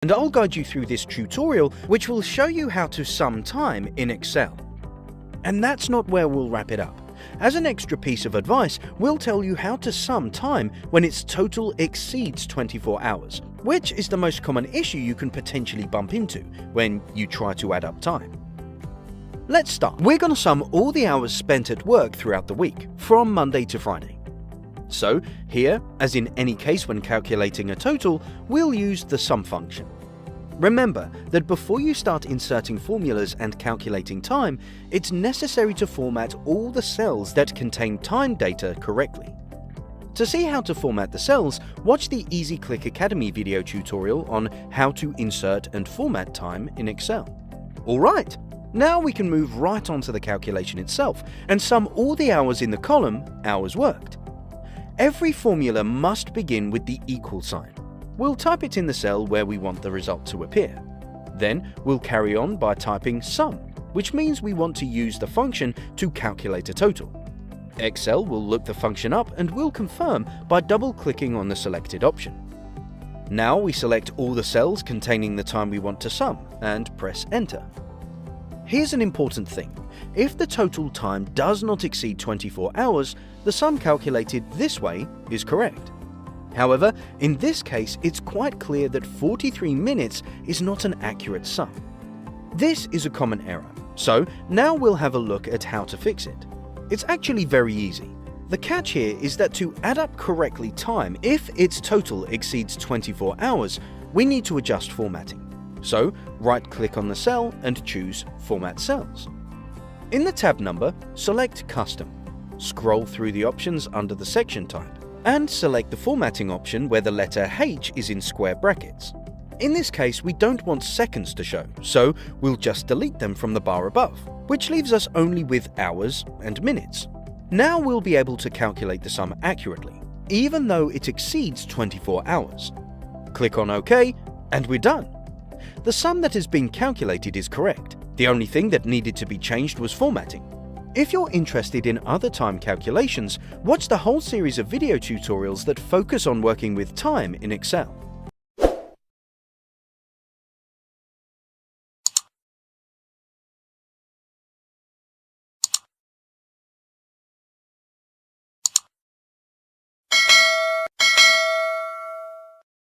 and I'll guide you through this tutorial which will show you how to sum time in Excel. And that's not where we'll wrap it up. As an extra piece of advice, we'll tell you how to sum time when its total exceeds 24 hours, which is the most common issue you can potentially bump into when you try to add up time. Let's start. We're going to sum all the hours spent at work throughout the week, from Monday to Friday. So here, as in any case when calculating a total, we'll use the sum function. Remember that before you start inserting formulas and calculating time, it's necessary to format all the cells that contain time data correctly. To see how to format the cells, watch the EasyClick Academy video tutorial on how to insert and format time in Excel. Alright, now we can move right on to the calculation itself and sum all the hours in the column hours worked. Every formula must begin with the equal sign. We'll type it in the cell where we want the result to appear. Then we'll carry on by typing sum, which means we want to use the function to calculate a total. Excel will look the function up and will confirm by double-clicking on the selected option. Now we select all the cells containing the time we want to sum and press enter. Here's an important thing. If the total time does not exceed 24 hours, the sum calculated this way is correct. However, in this case, it's quite clear that 43 minutes is not an accurate sum. This is a common error, so now we'll have a look at how to fix it. It's actually very easy. The catch here is that to add up correctly time, if its total exceeds 24 hours, we need to adjust formatting. So, right-click on the cell and choose Format Cells. In the tab number, select Custom. Scroll through the options under the section type, and select the formatting option where the letter H is in square brackets. In this case, we don't want seconds to show, so we'll just delete them from the bar above, which leaves us only with hours and minutes. Now we'll be able to calculate the sum accurately, even though it exceeds 24 hours. Click on OK, and we're done. The sum that has been calculated is correct. The only thing that needed to be changed was formatting. If you're interested in other time calculations, watch the whole series of video tutorials that focus on working with time in Excel.